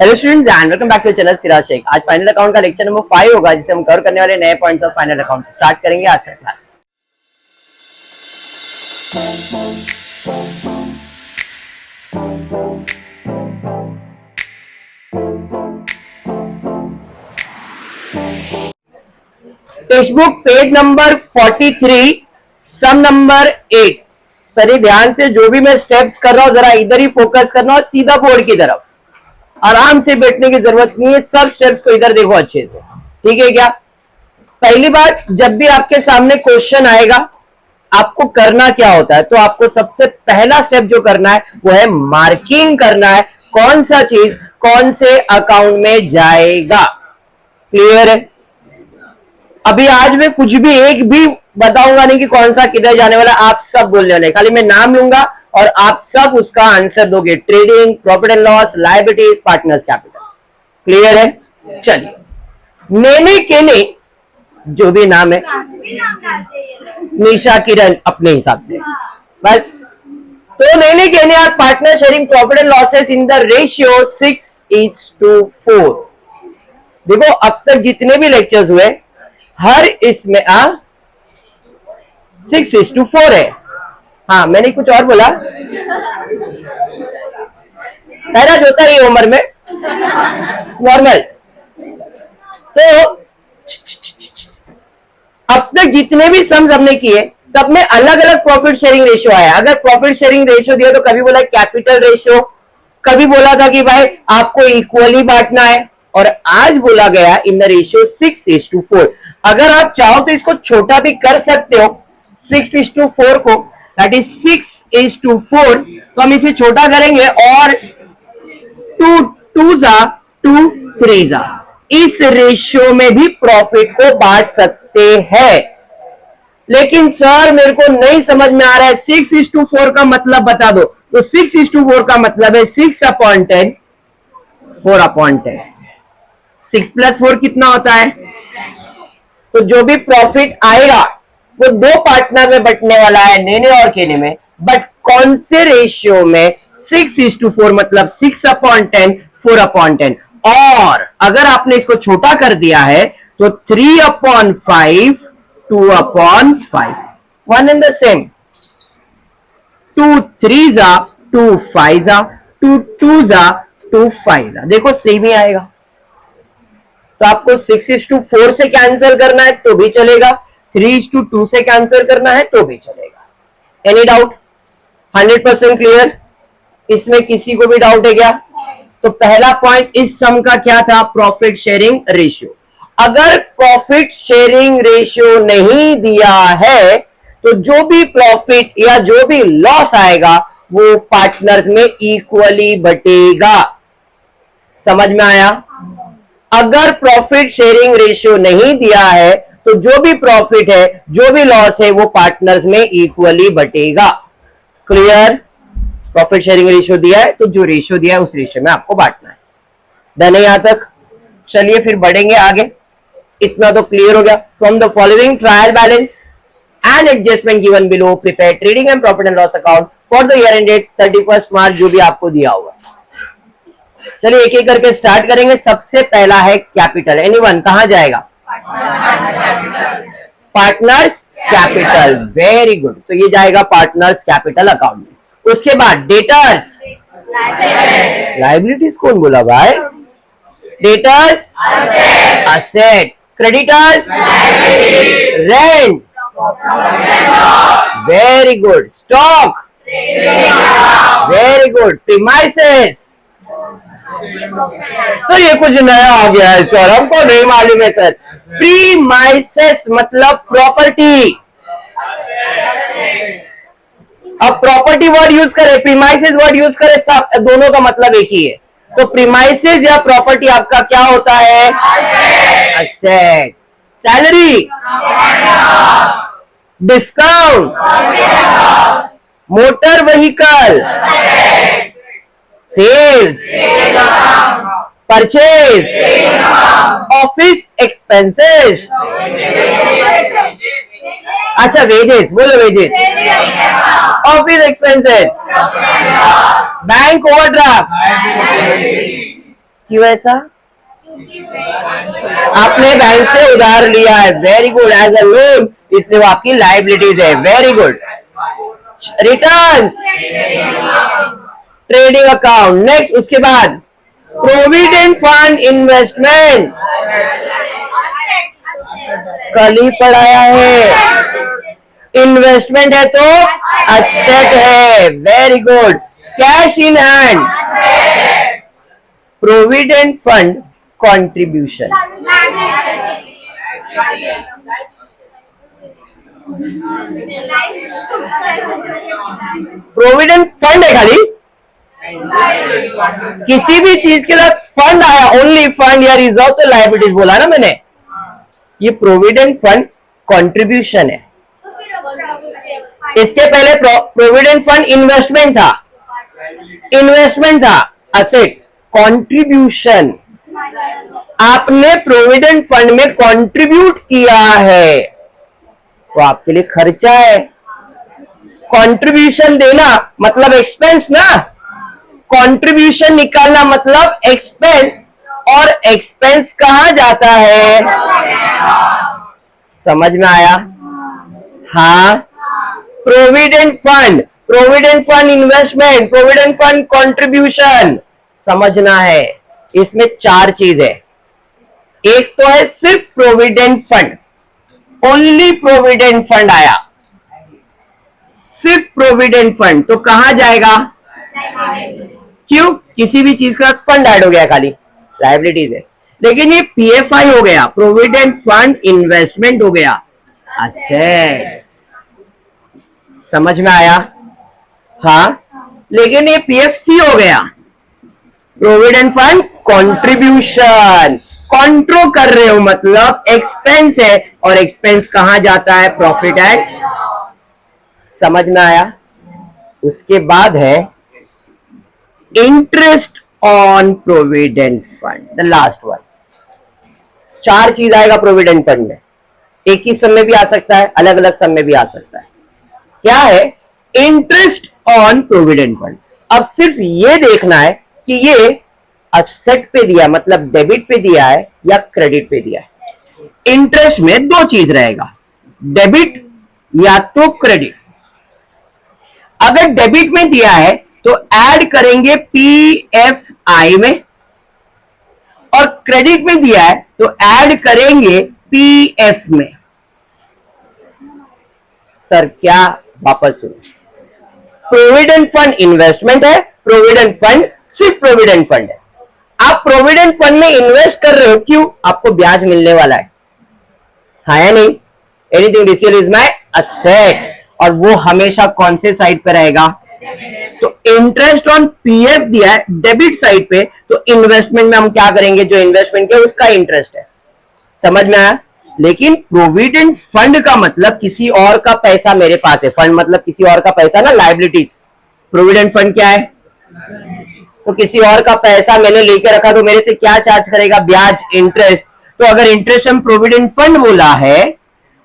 Hello students and welcome back to channel Siraj Shaikh. आज final account का lecture number 5 होगा, जिसे हम कवर करने वाले नए points of final account. Start करेंगे आज से class. Text book page number 43 some number 8। Sir ध्यान से, जो भी मैं स्टेप्स कर रहा हूं जरा इधर ही फोकस करना और सीधा बोर्ड की तरफ। आराम से बैठने की जरूरत नहीं है, सब स्टेप्स को इधर देखो अच्छे से, ठीक है क्या। पहली बात, जब भी आपके सामने क्वेश्चन आएगा आपको करना क्या होता है, तो आपको सबसे पहला स्टेप जो करना है वो है मार्किंग करना है, कौन सा चीज कौन से अकाउंट में जाएगा। क्लियर है। अभी आज मैं कुछ भी एक भी बताऊंगा नहीं कि कौन सा किधर जाने वाला, आप सब बोलने वाले, खाली मैं नाम लूंगा और आप सब उसका आंसर दोगे। Trading, profit and loss, liabilities, partners capital. Clear है। चलिए, नेने केने जो भी नाम है, निशा किरण अपने हिसाब से बस। तो नेने केने are partner sharing profit and losses in the ratio 6:4। देखो अब तक जितने भी लेक्चर्स हुए हर इसमें 6:4 है। हाँ, मैंने कुछ और बोला, सहराज होता है उम्र में नॉर्मल। तो अब तक जितने भी सम्स हमने किए सब में अलग अलग प्रॉफिट शेयरिंग रेशियो आया। अगर प्रॉफिट शेयरिंग रेशियो दिया तो कभी बोला कैपिटल रेशियो, कभी बोला था कि भाई आपको इक्वली बांटना है, और आज बोला गया इन द रेशियो 6:4। अगर आप चाहो तो इसको छोटा भी कर सकते हो 6:4 को, दैट इज 6:4। तो हम इसे छोटा करेंगे और 2 2 2 3 इस रेशियो में भी प्रॉफिट को बांट सकते हैं। लेकिन सर मेरे को नहीं समझ में आ रहा है, 6:4 का मतलब बता दो। तो 6:4 का मतलब है 6/10, 4/10। 6 + 4 कितना होता है? तो जो भी प्रॉफिट आएगा वो दो पार्टनर में बंटने वाला है, नेने और केने में। बट कौन से रेशियो में? 6:4 मतलब 6/10, 4/10। और अगर आपने इसको छोटा कर दिया है तो 3/5, 2/5, वन एंड द सेम। 2 3 2 5 2 2 2 5। देखो सेम ही आएगा। तो आपको 6:4 से कैंसिल करना है तो भी चलेगा, 3:2 से कैंसिल करना है तो भी चलेगा। Any doubt? 100% क्लियर? इसमें किसी को भी डाउट है क्या? तो पहला पॉइंट इस सम का क्या था? Profit sharing ratio. अगर प्रॉफिट शेयरिंग रेशियो नहीं दिया है तो जो भी प्रॉफिट या जो भी लॉस आएगा वो पार्टनर्स में इक्वली बटेगा। समझ में आया? अगर प्रॉफिट शेयरिंग रेशियो नहीं दिया है तो जो भी प्रॉफिट है जो भी लॉस है वो पार्टनर्स में इक्वली बटेगा। क्लियर? प्रॉफिट शेयरिंग रेशियो दिया है तो जो रेशियो दिया है उस रेशियो में आपको बांटना है। डन है यहां तक? चलिए फिर बढ़ेंगे आगे। इतना तो क्लियर हो गया। From the following trial balance and adjustment given below, prepare trading and profit and loss account for the year ended 31 मार्च, जो भी आपको दिया होगा। चलिए एक एक करके स्टार्ट करेंगे। सबसे पहला है कैपिटल। एनीवन? कहां जाएगा? Partners capital. Very good. तो ये जाएगा पार्टनर्स कैपिटल अकाउंट में। उसके बाद डेटर्स, लाइबिलिटीज कौन बोला भाई? Debtors asset, creditors rent. Very good. Stock, very good. Premises, तो ये कुछ नया आ गया है सर, हमको नहीं मालूम है सर। प्रीमाइसेस मतलब प्रॉपर्टी। अब प्रॉपर्टी वर्ड यूज करे, प्रीमाइसेस वर्ड यूज करे, सब दोनों का मतलब एक ही है। तो प्रीमाइसेस या प्रॉपर्टी आपका क्या होता है? Asset. Salary, discount, motor vehicle, sales, purchase, office expenses. अच्छा वेजेस बोलो, wages, office expenses, bank overdraft, क्यों ऐसा? आपने बैंक से उधार लिया है, very good, as a loan, इसलिए वो आपकी लाइबिलिटीज है, very good. Returns, trading account. Next, उसके बाद प्रोविडेंट फंड इन्वेस्टमेंट, कल ही पढ़ाया है। इन्वेस्टमेंट है तो असेट है, very good. Cash in hand, provident fund contribution, provident fund है खाली, किसी भी चीज के साथ फंड आया, ओनली फंड या रिजर्व तो लायबिलिटीज बोला ना मैंने, ये प्रोविडेंट फंड कंट्रीब्यूशन है। इसके पहले प्रोविडेंट फंड इन्वेस्टमेंट था, असेट, कंट्रीब्यूशन, आपने प्रोविडेंट फंड में कंट्रीब्यूट किया है तो आपके लिए खर्चा है। कंट्रीब्यूशन देना मतलब एक्सपेंस ना, कंट्रीब्यूशन निकालना मतलब एक्सपेंस, और एक्सपेंस कहां जाता है? समझ में आया? हाँ, provident fund investment, provident fund contribution, समझना है। इसमें 4 चीज है। एक तो है सिर्फ provident fund, only provident fund आया, सिर्फ प्रोविडेंट फंड, तो कहां जाएगा? क्यों? किसी भी चीज का फंड ऐड हो गया, खाली लायबिलिटीज है। लेकिन ये पीएफआई हो गया, प्रोविडेंट फंड इन्वेस्टमेंट हो गया, असेट्स। समझ में आया? हाँ, लेकिन ये पीएफसी हो गया, प्रोविडेंट फंड कंट्रीब्यूशन। कंट्रोल कर रहे हो मतलब एक्सपेंस है, और एक्सपेंस कहां जाता है? Profit and. समझ में आया? उसके बाद है interest on provident fund, the last one. 4 चीज आएगा प्रोविडेंट फंड में, एक ही समय भी आ सकता है, अलग अलग समय भी आ सकता है। क्या है? Interest on provident fund. अब सिर्फ ये देखना है कि ये असेट पे दिया, मतलब डेबिट पे दिया है या क्रेडिट पे दिया है। इंटरेस्ट में 2 चीज रहेगा, डेबिट या तो क्रेडिट। अगर डेबिट में दिया है तो ऐड करेंगे पीएफआई में, और क्रेडिट में दिया है तो ऐड करेंगे पीएफ में। सर क्या? वापस सुनो, प्रोविडेंट फंड इन्वेस्टमेंट है, प्रोविडेंट फंड सिर्फ प्रोविडेंट फंड है। आप प्रोविडेंट फंड में इन्वेस्ट कर रहे हो, क्यों? आपको ब्याज मिलने वाला है, हाँ या नहीं? Anything received is my asset, और वो हमेशा कौन से साइड पे रहेगा? तो इंटरेस्ट ऑन पीएफ दिया है डेबिट साइड पे, तो इन्वेस्टमेंट में हम क्या करेंगे? जो इन्वेस्टमेंट किया उसका इंटरेस्ट है। समझ में आया? लेकिन प्रोविडेंट फंड का मतलब किसी और का पैसा मेरे पास है, फंड मतलब किसी और का पैसा ना, लायबिलिटीज। प्रोविडेंट फंड क्या है? तो किसी और का पैसा मैंने लेके रखा, तो मेरे से क्या चार्ज करेगा? ब्याज, इंटरेस्ट। तो अगर इंटरेस्ट हम प्रोविडेंट फंड बोला है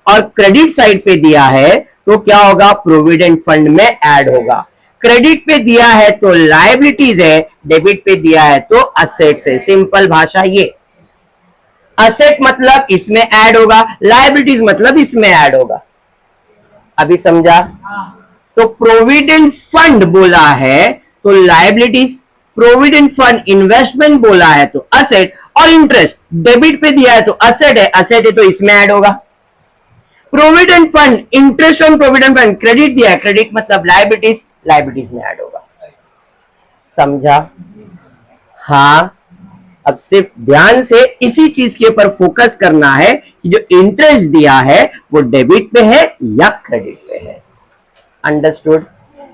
और क्रेडिट साइड पे दिया है तो क्या होगा? प्रोविडेंट फंड में ऐड होगा। क्रेडिट पे दिया है तो लायबिलिटीज है, डेबिट पे दिया है तो असेट्स है। सिंपल भाषा ये, असेट मतलब इसमें ऐड होगा, लायबिलिटीज मतलब इसमें ऐड होगा। अभी समझा? तो प्रोविडेंट फंड बोला है तो लायबिलिटीज, प्रोविडेंट फंड इन्वेस्टमेंट बोला है तो असेट, और इंटरेस्ट डेबिट पे दिया है तो असेट है तो इसमें ऐड होगा। Provident fund, interest on provident fund, credit दिया है, क्रेडिट मतलब लायबिलिटीज, लायबिलिटीज में ऐड होगा। समझा? हाँ, अब सिर्फ ध्यान से इसी चीज के ऊपर फोकस करना है कि जो इंटरेस्ट दिया है वो डेबिट पे है या क्रेडिट पे है। अंडरस्टूड?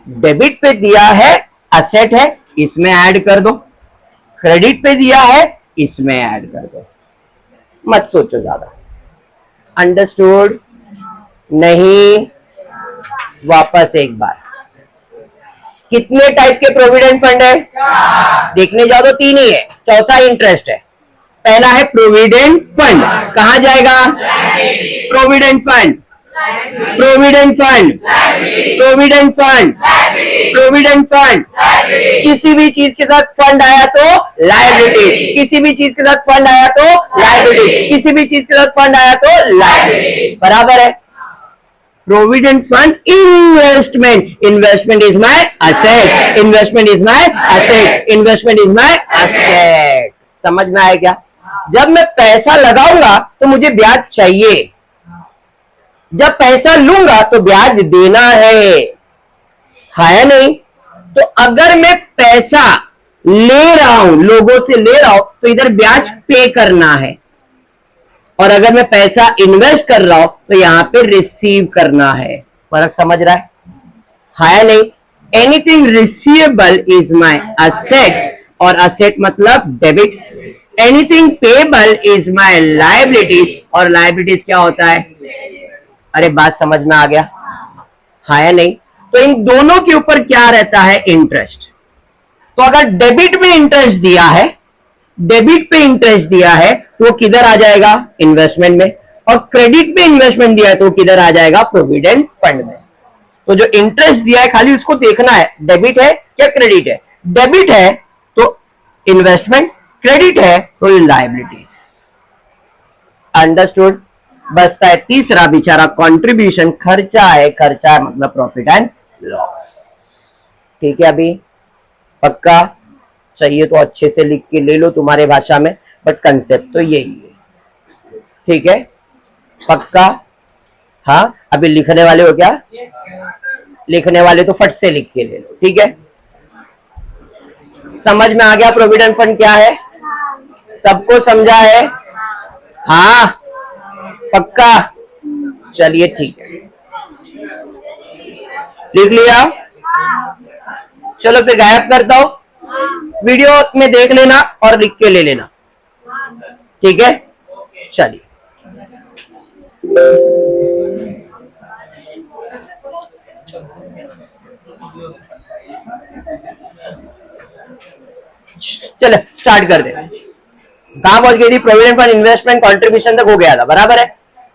डेबिट पे दिया है, असेट है, इसमें ऐड कर दो। क्रेडिट पे दिया है, इसमें ऐड कर दो। मत सोचो ज्यादा। अंडरस्टूड? नहीं? वापस एक बार, कितने टाइप के प्रोविडेंट फंड है? देखने जाओ तो 3 ही है, चौथा इंटरेस्ट है। पहला है प्रोविडेंट फंड, कहां जाएगा? Provident fund. Provident fund, provident fund, provident fund. किसी भी चीज के साथ फंड आया तो लायबिलिटी, किसी भी चीज के साथ फंड आया तो लायबिलिटी, किसी भी चीज के साथ फंड आया तो लायबिलिटी, बराबर है। Provident fund investment, investment is my asset, investment is my asset, investment is my asset. समझ में आया क्या? जब मैं पैसा लगाऊंगा तो मुझे ब्याज चाहिए, जब पैसा लूंगा तो ब्याज देना है नहीं? तो अगर मैं पैसा ले रहा हूं, लोगों से ले रहा हूं, तो इधर ब्याज पे करना है, और अगर मैं पैसा इन्वेस्ट कर रहा हूं तो यहां पे रिसीव करना है। फर्क समझ रहा है नहीं? Anything receivable is my asset, और असेट मतलब debit. Anything payable is my liability, और लायबिलिटीज क्या होता है? अरे बात समझ में आ गया है नहीं? तो इन दोनों के ऊपर क्या रहता है? इंटरेस्ट। तो अगर डेबिट में इंटरेस्ट दिया है, डेबिट पे इंटरेस्ट दिया है तो वो किधर आ जाएगा? इन्वेस्टमेंट में। और क्रेडिट पे इन्वेस्टमेंट दिया है तो किधर आ जाएगा? प्रोविडेंट फंड में। तो जो इंटरेस्ट दिया है खाली उसको देखना है, डेबिट है या क्रेडिट है। डेबिट है तो इन्वेस्टमेंट, क्रेडिट है तो लायबिलिटीज। अंडरस्टूड? बचता है तीसरा बेचारा कंट्रीब्यूशन, खर्चा है। खर्चा मतलब प्रॉफिट एंड लॉस। ठीक है, अभी पक्का? चाहिए तो अच्छे से लिख के ले लो तुम्हारे भाषा में, बट कंसेप्ट तो यही है। ठीक है, पक्का? हाँ, अभी लिखने वाले हो क्या? लिखने वाले तो फट से लिख के ले लो। ठीक है, समझ में आ गया प्रोविडेंट फंड क्या है? सबको समझा है? हाँ, पक्का? चलिए ठीक है, लिख लिया? चलो फिर गायब करता हूं, वीडियो में देख लेना और लिख के ले लेना। ठीक है, चलिए। चलो स्टार्ट कर दे। कहां पहुंच गई थी? प्रोविडेंट फंड, इन्वेस्टमेंट, कंट्रीब्यूशन तक हो गया था, बराबर है।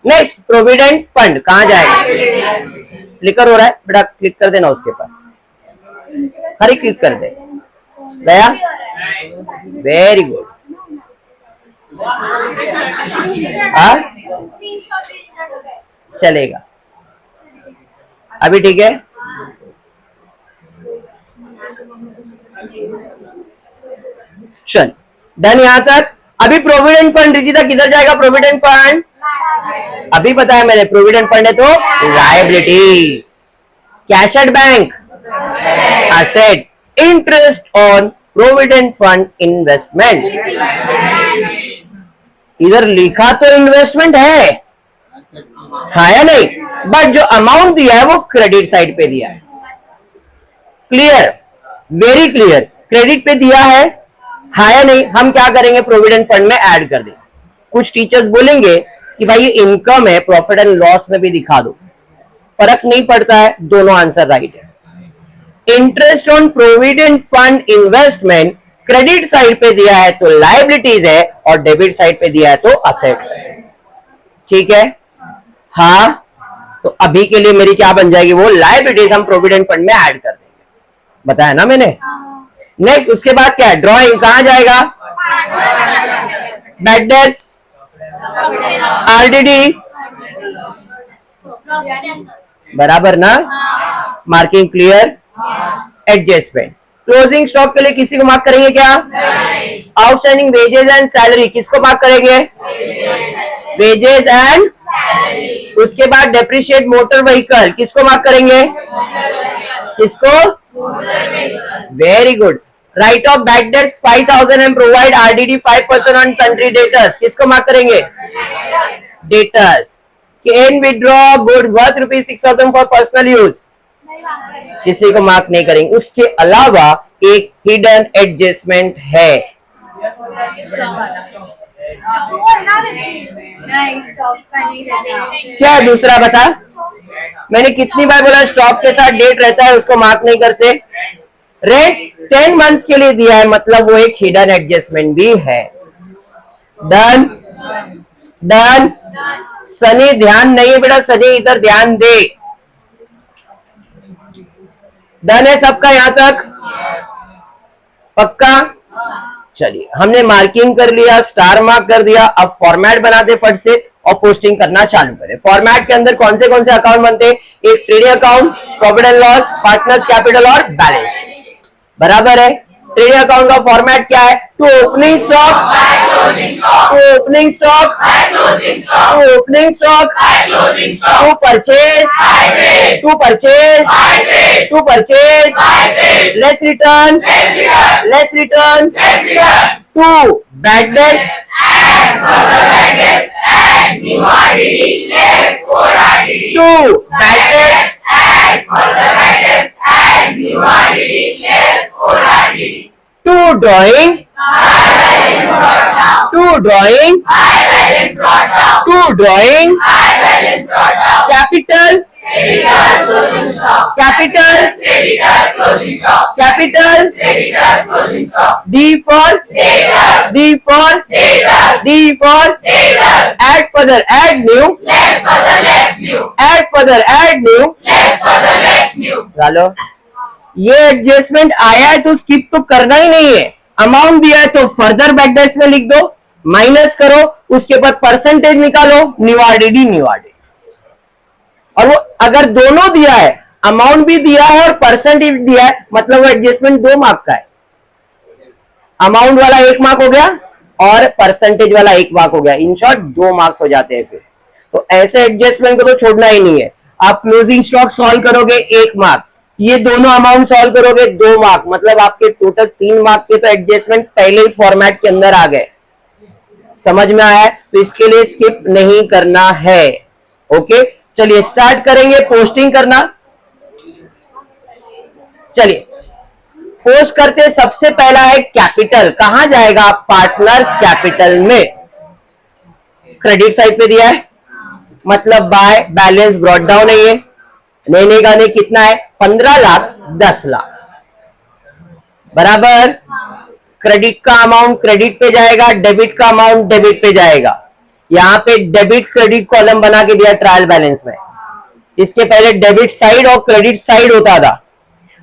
नेक्स्ट प्रोविडेंट फंड कहां जाएगा? क्लिकर हो रहा है बेटा, क्लिक कर देना उसके ऊपर, हरी क्लिक कर दे। गया? Very good. चलेगा अभी? ठीक है, चल डन यहां तक। अभी प्रोविडेंट फंड रिजिता किधर जाएगा? प्रोविडेंट फंड अभी बताया मैंने, प्रोविडेंट फंड है तो liabilities. Cash at bank asset, interest on provident fund investment. इधर लिखा तो इन्वेस्टमेंट है या नहीं? बट जो अमाउंट दिया है वो क्रेडिट साइड पे दिया है। क्लियर? Very clear. क्रेडिट पे दिया है या नहीं? हम क्या करेंगे? प्रोविडेंट फंड में ऐड कर देंगे। कुछ टीचर्स बोलेंगे कि भाई ये इनकम है, प्रॉफिट एंड लॉस में भी दिखा दो। फर्क नहीं पड़ता है, दोनों आंसर राइट है। Interest on provident fund investment credit side पे दिया है तो लायबिलिटीज है, और डेबिट साइड पे दिया है तो असेट है। ठीक है? हाँ, तो अभी के लिए मेरी क्या बन जाएगी? वो लायबिलिटीज हम प्रोविडेंट फंड में ऐड कर देंगे, बताया ना मैंने। नेक्स्ट उसके बाद क्या है? ड्रॉइंग कहां जाएगा? बैड डेट्स, आरडीडी, बराबर ना? Marking clear? Adjustment. Closing stock के लिए किसी को मार्क करेंगे क्या? आउटस्टैंडिंग वेजेस एंड सैलरी किसको मार्क करेंगे? Wages and. उसके बाद डेप्रिशिएट मोटर व्हीकल किसको मार्क करेंगे? किसको? Very good. Right of bad debts 5000 and provide RDD 5% on country debtors किसको मार्क करेंगे? Debtors. Can withdraw goods worth ₹6,000 for personal use किसी को मार्क नहीं करेंगे। उसके अलावा एक हिडन एडजस्टमेंट है। क्या है दूसरा? बता, मैंने कितनी बार बोला स्टॉक के साथ डेट रहता है उसको मार्क नहीं करते। रेट 10 मंथ्स के लिए दिया है, मतलब वो एक हिडन एडजस्टमेंट भी है। डन? डन। सनी ध्यान नहीं है बेटा, सनी इधर ध्यान दे। डन है सबका यहां तक? पक्का? चलिए हमने मार्किंग कर लिया, स्टार मार्क कर दिया। अब फॉर्मेट बनाते फट से और पोस्टिंग करना चालू करें। फॉर्मेट के अंदर कौन से अकाउंट बनते हैं? एक trading account, profit and loss, partners capital और बैलेंस शीट। बराबर है। ट्रेडिंग अकाउंट का फॉर्मेट क्या है? To opening stock, to opening stock, to opening stock, to purchase, to purchase, to purchase, less return, less return, to bad debts, to bad debts, to drawing, to drawing, to drawing, capital, capital, capital, D for, D for, D for, add further, add new, add further, add new, चलो। ये adjustment आया है तो skip तो करना ही नहीं है। Amount दिया है तो फर्दर बैक डैश में लिख दो, माइनस करो, उसके बाद परसेंटेज निकालो, निवाडेडी निवाडेडी। और वो अगर दोनों दिया है, अमाउंट भी दिया है और परसेंटेज दिया है, मतलब वो एडजस्टमेंट 2 मार्क का है। अमाउंट वाला 1 मार्क हो गया और परसेंटेज वाला 1 मार्क हो गया। इन शॉर्ट 2 मार्क्स हो जाते हैं फिर। तो ऐसे एडजस्टमेंट को तो छोड़ना ही नहीं है। आप क्लोजिंग स्टॉक सॉल्व करोगे 1 मार्क, ये दोनों अमाउंट सॉल्व करोगे 2 मार्क, मतलब आपके टोटल 3 मार्क के तो एडजस्टमेंट पहले ही फॉर्मेट के अंदर आ गए। समझ में आया? तो इसके लिए स्किप नहीं करना है। ओके, चलिए स्टार्ट करेंगे पोस्टिंग करना। चलिए पोस्ट करते, सबसे पहला है कैपिटल। कहां जाएगा? पार्टनर्स कैपिटल में। क्रेडिट साइड पे दिया है, मतलब बाय बैलेंस ब्रॉट डाउन है ये। लेने का नहीं कितना है? 15 लाख 10 लाख। बराबर। क्रेडिट का अमाउंट क्रेडिट पे जाएगा, डेबिट का अमाउंट डेबिट पे जाएगा। यहां पे डेबिट क्रेडिट कॉलम बना के दिया ट्रायल बैलेंस में। इसके पहले डेबिट साइड और क्रेडिट साइड होता था,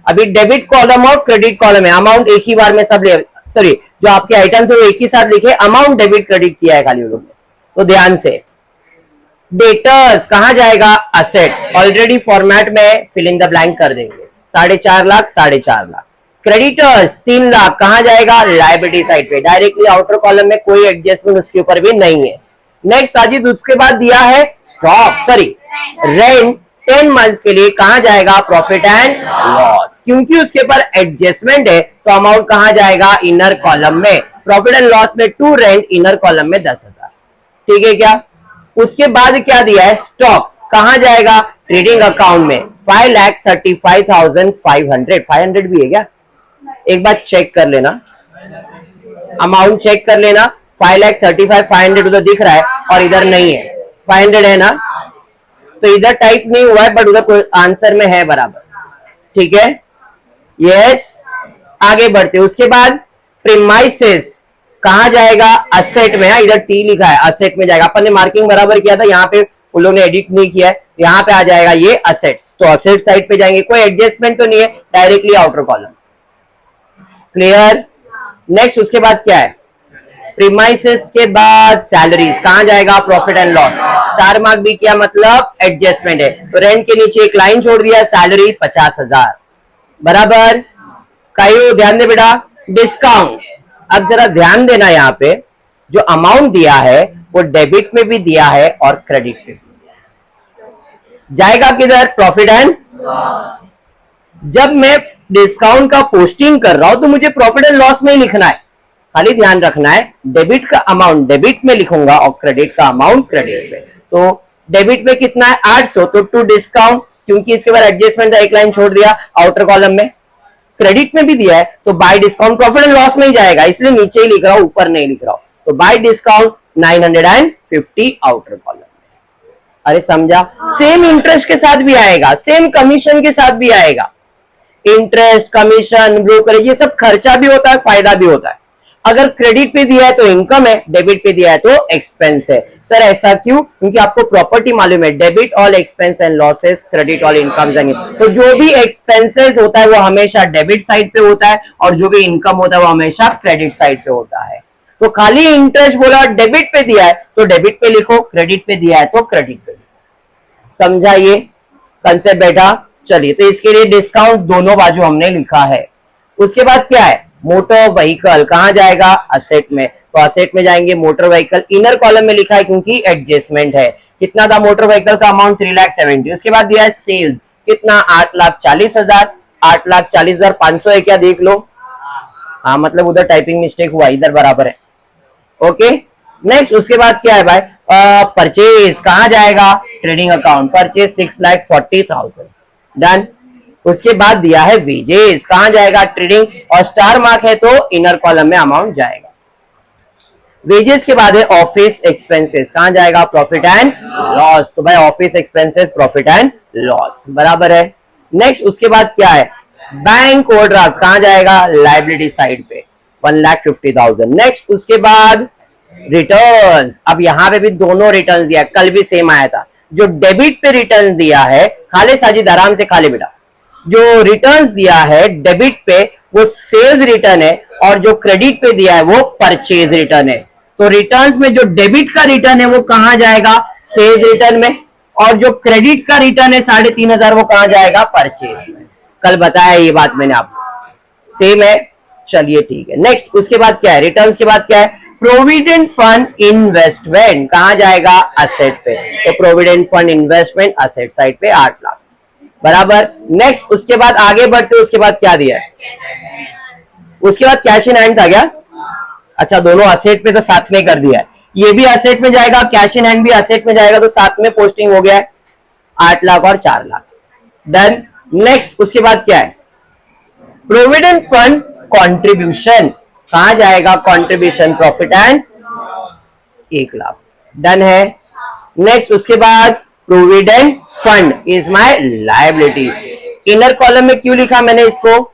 अभी डेबिट कॉलम और क्रेडिट कॉलम है। अमाउंट एक ही बार में सब ले, सॉरी जो आपके आइटम्स है वो एक ही साथ लिखे, अमाउंट डेबिट क्रेडिट किया है खाली वो लोग ने, तो ध्यान से। डेटर्स कहां जाएगा? असेट। ऑलरेडी फॉर्मेट में फिल इन द ब्लैंक कर देंगे। 4.5 लाख 4.5 लाख। क्रेडिटर्स 3 लाख कहां जाएगा? लायबिलिटी साइड पे डायरेक्टली, आउटर कॉलम में कोई एडजस्टमेंट उसके ऊपर भी नहीं है। नेक्स्ट साजिद, उसके बाद दिया है स्टॉक, सॉरी रेंट 10 मंथ्स के लिए, कहां जाएगा? Profit and loss. क्योंकि उसके ऊपर एडजस्टमेंट है तो अमाउंट कहां जाएगा? इनर कॉलम में। प्रॉफिट एंड लॉस में 2 रेंट, इनर कॉलम में 10,000। ठीक है क्या? उसके बाद क्या दिया है? स्टॉक कहां जाएगा? ट्रेडिंग अकाउंट में। 5,35,500। 500 भी है क्या? एक बार चेक कर लेना, अमाउंट चेक कर लेना। 5,35,500 उधर दिख रहा है और इधर नहीं है। 500 है ना, तो इधर टाइप नहीं हुआ है बट उधर कोई आंसर में है बराबर। ठीक है, यस। आगे बढ़ते, उसके बाद प्रीमाइसेस कहां जाएगा? असेट में। इधर टी लिखा है, असेट में जाएगा। अपन ने मार्किंग बराबर किया था, यहाँ पे उन लोगों ने एडिट नहीं किया है, यहाँ पे आ जाएगा ये असेट्स। तो असेट साइड पे जाएंगे, कोई एडजस्टमेंट तो नहीं है, directly outer column. Clear? Next उसके बाद क्या है? प्रीमाइसेस के बाद सैलरीज कहां जाएगा? Profit and loss. Star mark भी किया, मतलब एडजस्टमेंट है। तो रेंट के नीचे एक लाइन छोड़ दिया, सैलरी 50,000। बराबर। कहीं ध्यान दे बेटा। डिस्काउंट, अब जरा ध्यान देना, यहाँ पे जो अमाउंट दिया है वो डेबिट में भी दिया है और क्रेडिट में भी जाएगा। किधर? Profit and. जब मैं डिस्काउंट का पोस्टिंग कर रहा हूं तो मुझे प्रॉफिट एंड लॉस में ही लिखना है, खाली ध्यान रखना है डेबिट का अमाउंट डेबिट में लिखूंगा और क्रेडिट का अमाउंट क्रेडिट में। तो डेबिट में कितना है? 800, तो टू डिस्काउंट, क्योंकि इसके बाद एडजस्टमेंट था, एक लाइन छोड़ दिया आउटर कॉलम में। क्रेडिट में भी दिया है तो bye discount profit and loss में ही जाएगा, इसलिए नीचे ही लिख रहा हूं, ऊपर नहीं लिख रहा हूं। तो बाय डिस्काउंट 950 आउटर कॉलम। अरे समझा? सेम इंटरेस्ट के साथ भी आएगा, सेम कमीशन के साथ भी आएगा। इंटरेस्ट, कमीशन, ब्रोकरेज, ये सब खर्चा भी होता है, फायदा भी होता है। अगर क्रेडिट पे दिया है तो इनकम है, डेबिट पे दिया है तो एक्सपेंस है। सर ऐसा क्यों? क्योंकि आपको प्रॉपर्टी मालूम है, debit all expense and losses, credit all incomes and, तो जो भी एक्सपेंसेस होता है वो हमेशा डेबिट साइड पे होता है और जो भी इनकम होता है वो हमेशा क्रेडिट साइड पे होता है। तो खाली इंटरेस्ट बोला डेबिट पे दिया है तो डेबिट पे लिखो, क्रेडिट पे दिया है तो क्रेडिट पे लिखो। समझा ये कंसेप्ट बेटा? चलिए, तो इसके लिए डिस्काउंट दोनों बाजू हमने लिखा है। उसके बाद क्या है? मोटर व्हीकल कहां जाएगा? असेट में, तो असेट में जाएंगे मोटर व्हीकल, इनर कॉलम में लिखा है क्योंकि एडजस्टमेंट है। कितना था मोटर व्हीकल का अमाउंट? 3,70,000। उसके बाद दिया है सेल्स, कितना? 8,40,000। 8,40,500 है क्या? देख लो, हाँ मतलब उधर टाइपिंग मिस्टेक हुआ, इधर बराबर है। ओके, नेक्स्ट उसके बाद क्या है भाई? परचेज कहां जाएगा? Trading account, purchase 6,40,000, done. उसके बाद दिया है वेजेस, कहां जाएगा? ट्रेडिंग, और स्टार मार्क है तो इनर कॉलम में अमाउंट जाएगा। वेजेस के बाद है ऑफिस एक्सपेंसेस, कहां जाएगा? प्रॉफिट एंड लॉस, तो भाई office expenses profit and loss, बराबर है। नेक्स्ट उसके बाद क्या है? बैंक ओवरड्राफ्ट कहां जाएगा? लायबिलिटी साइड पे, 1,50,000। नेक्स्ट उसके बाद रिटर्न्स, अब यहां पे भी दोनों रिटर्न्स दिया, कल भी सेम आया था। जो डेबिट पे रिटर्न दिया है, खाले साजिद आराम से खा ले बेटा, जो रिटर्न्स दिया है डेबिट पे वो सेल्स रिटर्न है और जो क्रेडिट पे दिया है वो परचेज रिटर्न है। तो रिटर्न्स में जो डेबिट का रिटर्न है वो कहां जाएगा? सेल्स रिटर्न में, और जो क्रेडिट का रिटर्न है 3,500 वो कहां जाएगा? परचेज में। कल बताया ये बात मैंने आपको, सेम है। चलिए ठीक है, नेक्स्ट उसके बाद क्या है? रिटर्न्स के बाद क्या है? प्रोविडेंट फंड इन्वेस्टमेंट कहां जाएगा? असेट पे, तो provident fund investment asset side पे 8 लाख, बराबर। नेक्स्ट उसके बाद आगे बढ़ते, उसके बाद क्या दिया है? उसके बाद कैश इन हैंड था क्या? अच्छा, दोनों असेट पे तो साथ में कर दिया है, ये भी असेट में जाएगा, कैश इन हैंड भी असेट में जाएगा, तो साथ में पोस्टिंग हो गया है 8 लाख और 4 लाख, डन। नेक्स्ट उसके बाद क्या है? प्रोविडेंट फंड कॉन्ट्रीब्यूशन कहां जाएगा? Contribution profit and 1 lakh, done है। नेक्स्ट उसके बाद provident fund is my liability, inner column में क्यों लिखा मैंने इसको?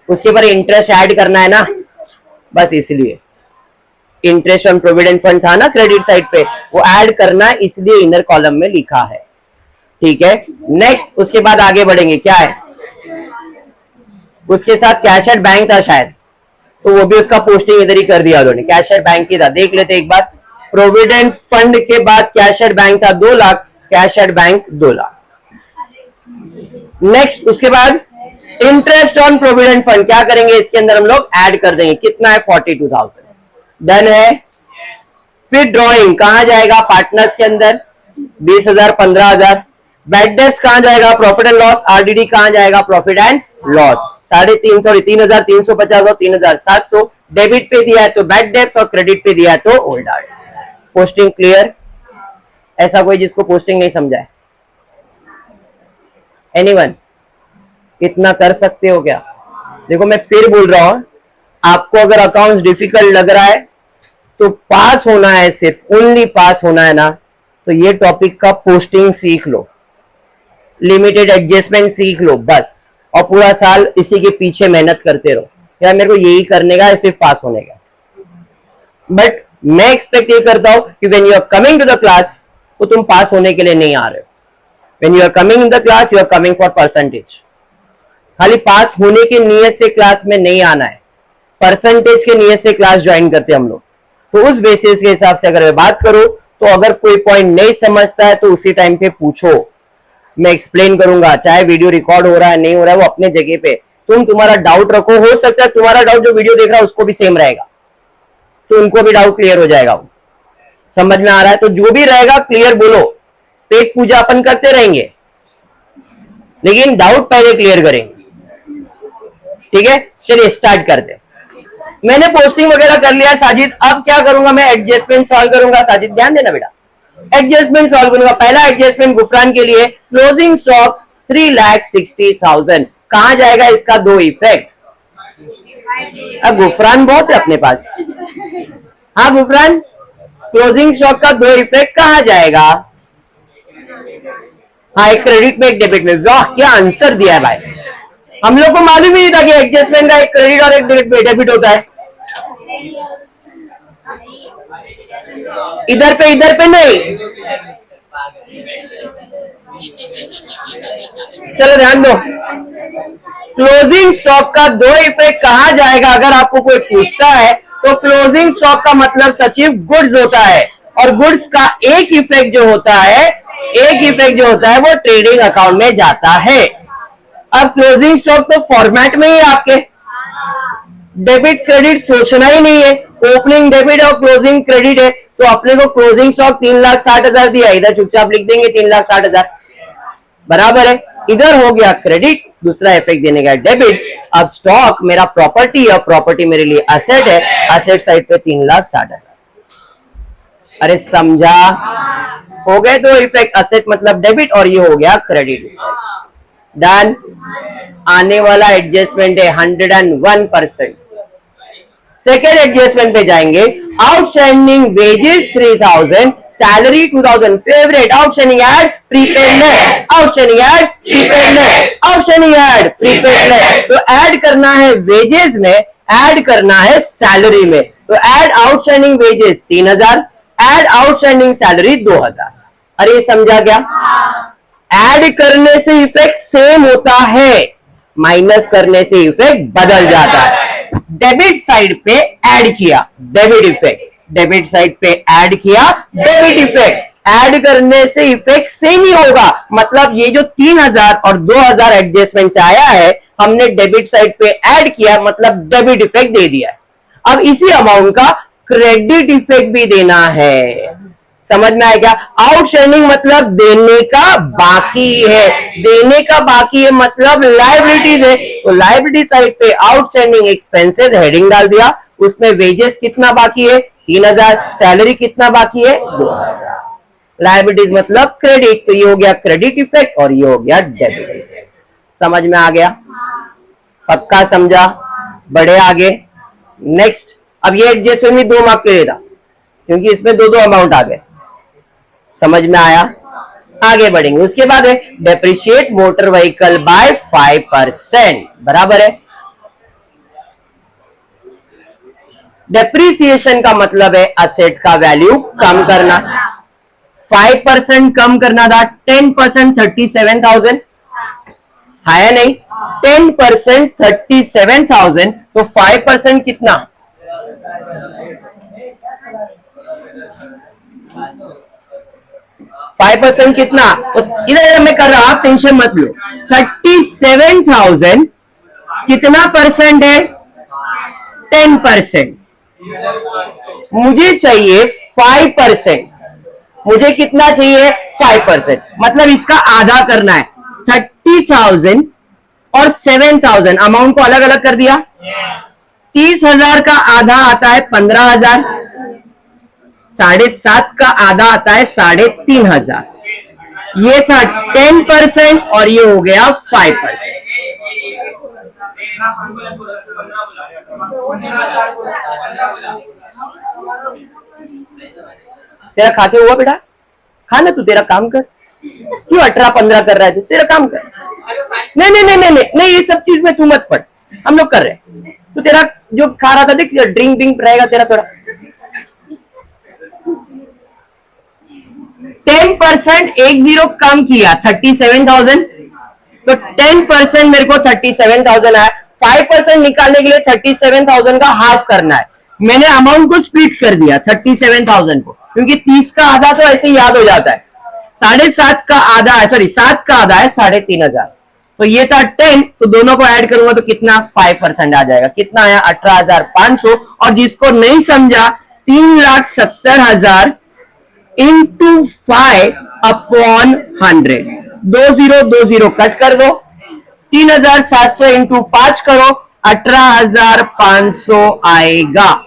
उसके ऊपर इंटरेस्ट ऐड करना है ना, बस इसलिए। इंटरेस्ट ऑन प्रोविडेंट फंड था ना क्रेडिट साइड पे, वो ऐड करना इसलिए इनर कॉलम में लिखा है, ठीक है। नेक्स्ट उसके बाद आगे बढ़ेंगे, क्या है? उसके साथ कैश एट बैंक था शायद, तो वो भी उसका पोस्टिंग इधर ही कर दिया उन्होंने, कैश एट बैंक ही था, देख लेते एक बार। प्रोविडेंट फंड के बाद कैश एट बैंक था 2 lakh, cash at bank 2 lakh. Next उसके बाद इंटरेस्ट ऑन प्रोविडेंट फंड क्या करेंगे? इसके अंदर हम लोग ऐड कर देंगे, कितना है? 42,000, डन है। फिर ड्रॉइंग कहां जाएगा? पार्टनर्स के अंदर 20,000 15,000। बैड डेट्स कहां जाएगा? Profit and loss. आरडीडी कहां जाएगा? Profit and loss. 3,500 3,350 और 3,700 डेबिट पे दिया है तो बैड डेट्स, और क्रेडिट पे दिया है तो ओल्ड आर्ट। Posting clear? ऐसा कोई जिसको पोस्टिंग नहीं समझा है? एनीवन? इतना कर सकते हो क्या? देखो मैं फिर बोल रहा हूं, आपको अगर अकाउंट्स डिफिकल्ट लग रहा है तो पास होना है, सिर्फ ओनली पास होना है ना, तो ये टॉपिक का पोस्टिंग सीख लो, लिमिटेड एडजस्टमेंट सीख लो बस, और पूरा साल इसी के पीछे मेहनत करते रहो, यार मेरे को यही करने का है, सिर्फ पास होने का। बट मैं एक्सपेक्ट ये करता हूं कि when you are coming to the class, तो तुम पास होने के लिए नहीं आ रहे हो। When you are coming in the class, you are coming for percentage. खाली पास होने की नियत से क्लास में नहीं आना है, परसेंटेज के नियत से क्लास ज्वाइन करते हम लोग। तो उस बेसिस के हिसाब से अगर मैं बात करूं, तो अगर कोई पॉइंट नहीं समझता है तो उसी टाइम पे पूछो, मैं एक्सप्लेन करूंगा, चाहे वीडियो रिकॉर्ड हो रहा है नहीं हो रहा है वो अपने जगह पे, तुम तुम्हारा डाउट रखो, हो सकता है तुम्हारा डाउट जो वीडियो देख रहा है उसको भी सेम रहेगा, तो उनको भी डाउट क्लियर हो जाएगा। समझ में आ रहा है? तो जो भी रहेगा क्लियर बोलो, पेट पूजा अपन करते रहेंगे, लेकिन डाउट पहले क्लियर करेंगे, ठीक है। चलिए स्टार्ट करते हैं। मैंने पोस्टिंग वगैरह कर लिया साजिद, अब क्या करूंगा मैं? एडजस्टमेंट सॉल्व करूंगा। साजिद ध्यान देना बेटा, एडजस्टमेंट सॉल्व करूंगा। पहला एडजस्टमेंट गुफरान के लिए, क्लोजिंग स्टॉक 3,60,000 कहां जाएगा? इसका 2 इफेक्ट। अब गुफरान बहुत है अपने पास, हाँ गुफरान, क्लोजिंग स्टॉक का 2 इफेक्ट कहां जाएगा? हाँ, एक क्रेडिट में एक डेबिट में। वाह क्या आंसर दिया है भाई, हम लोग को मालूम ही नहीं था कि एडजस्टमेंट का एक क्रेडिट और एक डेबिट होता है। इधर पे नहीं। चलो ध्यान दो, क्लोजिंग स्टॉक का दो इफेक्ट कहा जाएगा अगर आपको कोई पूछता है तो क्लोजिंग स्टॉक का मतलब सचिव गुड्स होता है, और गुड्स का एक इफेक्ट जो होता है वो ट्रेडिंग अकाउंट में जाता है। अब क्लोजिंग स्टॉक तो फॉर्मेट में ही आपके डेबिट क्रेडिट सोचना ही नहीं है, ओपनिंग डेबिट और क्लोजिंग क्रेडिट है, तो अपने को क्लोजिंग स्टॉक 3,60,000 दिया, इधर चुपचाप लिख देंगे 3,60,000, बराबर है। इधर हो गया क्रेडिट, दूसरा इफेक्ट देने का डेबिट। अब स्टॉक मेरा प्रॉपर्टी है, प्रॉपर्टी मेरे लिए एसेट है, एसेट साइड पे 3,60,000। अरे समझा? हो गए दो इफेक्ट, एसेट मतलब डेबिट और ये हो गया क्रेडिट। डन। आने वाला एडजस्टमेंट है 101%। सेकेंड एडजस्टमेंट पे जाएंगे, outstanding wages 3,000, salary 2,000, favourite outstanding add prepaid net, outstanding add prepaid net, outstanding add prepaid net. तो ऐड करना है वेजेस में, ऐड करना है सैलरी में, तो add outstanding wages 3,000, add outstanding salary 2,000। अरे समझा क्या? ऐड करने से इफेक्ट सेम होता है, माइनस करने से इफेक्ट बदल जाता है। डेबिट साइड पे ऐड किया, डेबिट इफेक्ट, डेबिट साइड पे ऐड किया, डेबिट इफेक्ट। ऐड करने से इफेक्ट सेम ही होगा, मतलब ये जो 3,000 और 2,000 एडजस्टमेंट से आया है, हमने डेबिट साइड पे ऐड किया, मतलब डेबिट इफेक्ट दे दिया है। अब इसी अमाउंट का क्रेडिट इफेक्ट भी देना है, समझ में आएगा? आउटस्टैंडिंग मतलब देने का बाकी है, देने का बाकी है मतलब लायबिलिटीज है, तो लायबिलिटी साइड पे आउटस्टैंडिंग एक्सपेंसेस हेडिंग डाल दिया, उसमें वेजेस कितना बाकी है 3,000, सैलरी कितना बाकी है 2,000। लायबिलिटीज मतलब क्रेडिट, तो ये हो गया क्रेडिट इफेक्ट और ये हो गया डेबिट इफेक्ट। समझ में आ गया? पक्का समझा? बढ़े आगे। नेक्स्ट, अब ये एडजस्टमेंट भी 2 मार्क के लिए था क्योंकि इसमें दो अमाउंट आ गए। समझ में आया? आगे बढ़ेंगे। उसके बाद है डेप्रिशिएट मोटर व्हीकल बाय 5%, बराबर है। डेप्रिसिएशन का मतलब है असेट का वैल्यू कम करना। 5% कम करना था, 10% 37,000 है या नहीं? 10% 37,000, तो 5% कितना? 5% कितना? तो इधर मैं कर रहा, आप टेंशन मत लो। 37,000 कितना परसेंट है? 10%। मुझे चाहिए 5%, मुझे कितना चाहिए? 5%, मतलब इसका आधा करना है। 30,000 और 7,000 अमाउंट को अलग अलग कर दिया। 30,000 का आधा आता है 15,000, 7.5 का आधा आता है 3,500। ये था 10% और ये हो गया 5%। तेरा खाते हुआ बेटा? खा ना, तू तेरा काम कर। क्यों 18-15 कर रहा है? तू तेरा काम कर। नहीं नहीं नहीं नहीं नहीं नहीं, ये सब चीज में तू मत पड़, हम लोग कर रहे हैं। तू तेरा जो खा रहा था देख, ड्रिंक बिंक रहेगा तेरा थोड़ा। 10% 10 कम किया 37,000, तो 10% मेरे को 37,000 आया। 5% निकालने के लिए 37,000 का हाफ करना है। मैंने अमाउंट को स्प्लिट कर दिया 37,000 को, क्योंकि 30 का आधा तो ऐसे याद हो जाता है। 7.5 का आधा है, सॉरी 7 का आधा है 3,500, तो ये था 10, तो दोनों को ऐड करूंगा तो कितना? 5% आ जाएगा। कितना आया? 18,500। और जिसको नहीं समझा, 3,70,000 इंटू 5/100, 20 कट कर दो। 3,700 इंटू 5 करो, 18,500 आएगा।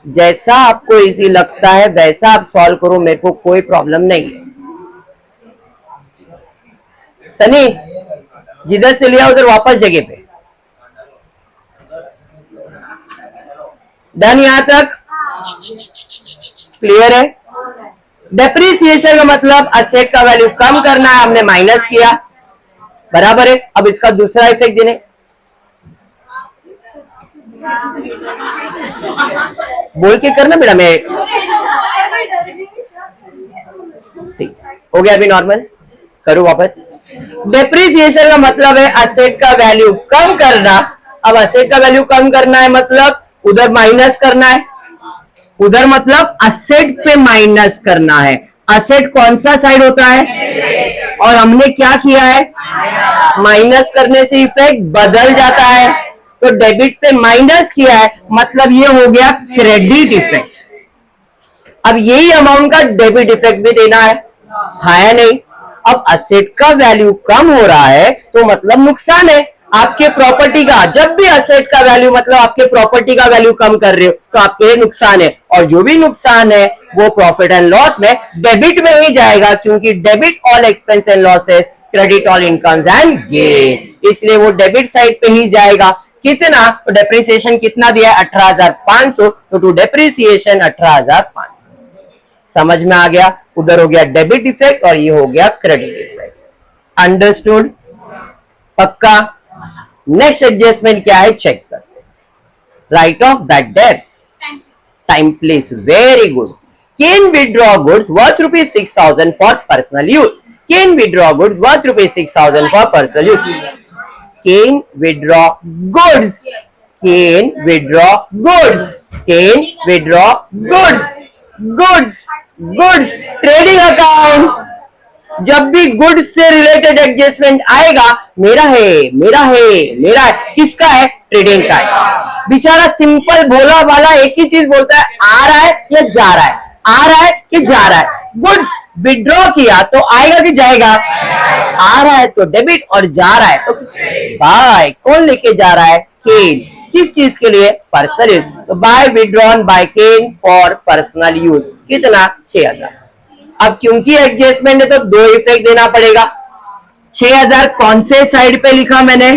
जैसा आपको इजी लगता है वैसा आप सॉल्व करो, मेरे को कोई प्रॉब्लम नहीं है। सनी, जिधर से लिया उधर वापस जगह पे। डन? यहां तक क्लियर है? डेप्रिसिएशन का मतलब असेट का वैल्यू कम करना है, हमने माइनस किया, बराबर है। अब इसका दूसरा इफेक्ट देने, बोल के करना बेटा, मैं ठीक हो गया अभी नॉर्मल करो वापस। डेप्रिसिएशन का मतलब है असेट का वैल्यू कम करना। अब असेट का वैल्यू कम करना है मतलब उधर माइनस करना है, उधर मतलब असेट पे माइनस करना है। असेट कौन सा साइड होता है, और हमने क्या किया है, माइनस करने से इफेक्ट बदल जाता है। तो डेबिट पे माइनस किया है मतलब ये हो गया क्रेडिट इफेक्ट। अब यही अमाउंट का डेबिट इफेक्ट भी देना है नहीं। अब असेट का वैल्यू कम हो रहा है तो मतलब नुकसान है आपके प्रॉपर्टी का। जब भी असेट का वैल्यू मतलब आपके प्रॉपर्टी का वैल्यू कम कर रहे हो तो आपके लिए नुकसान है, और जो भी नुकसान है वो प्रॉफिट एंड लॉस में डेबिट में ही जाएगा, क्योंकि debit all expense and losses, credit all incomes and gain, इसलिए वो डेबिट साइड पे ही जाएगा। कितना, तो डेप्रिसिएशन कितना दिया है 18,500, तो टू डेप्रिसिएशन 18,500। समझ में आ गया, उधर हो गया डेबिट इफेक्ट और ये हो गया क्रेडिट इफेक्ट। अंडरस्टूड, पक्का। नेक्स्ट एडजस्टमेंट क्या है चेक करते हैं। Right of bad debts, time please, very good. Can withdraw goods worth ₹6,000 for personal use. Can withdraw goods worth ₹6,000 for personal use. Can withdraw goods, can withdraw goods, can withdraw goods, goods, goods, trading account. जब भी goods से related adjustment आएगा, मेरा है, मेरा है, मेरा है, किसका है, ट्रेडिंग का है। बेचारा सिंपल भोला वाला एक ही चीज बोलता है, आ रहा है या जा रहा है, आ रहा है कि जा रहा है। गुड्स विड्रॉ किया तो आएगा कि जाएगा, आ रहा है तो डेबिट और जा रहा है तो बाय। कौन लेके जा रहा है, केन, किस चीज के लिए, पर्सनल यूज। तो by withdrawn by can for personal use, कितना, 6,000। अब क्योंकि एडजस्टमेंट है तो दो इफेक्ट देना पड़ेगा। 6,000 कौन से साइड पे लिखा मैंने,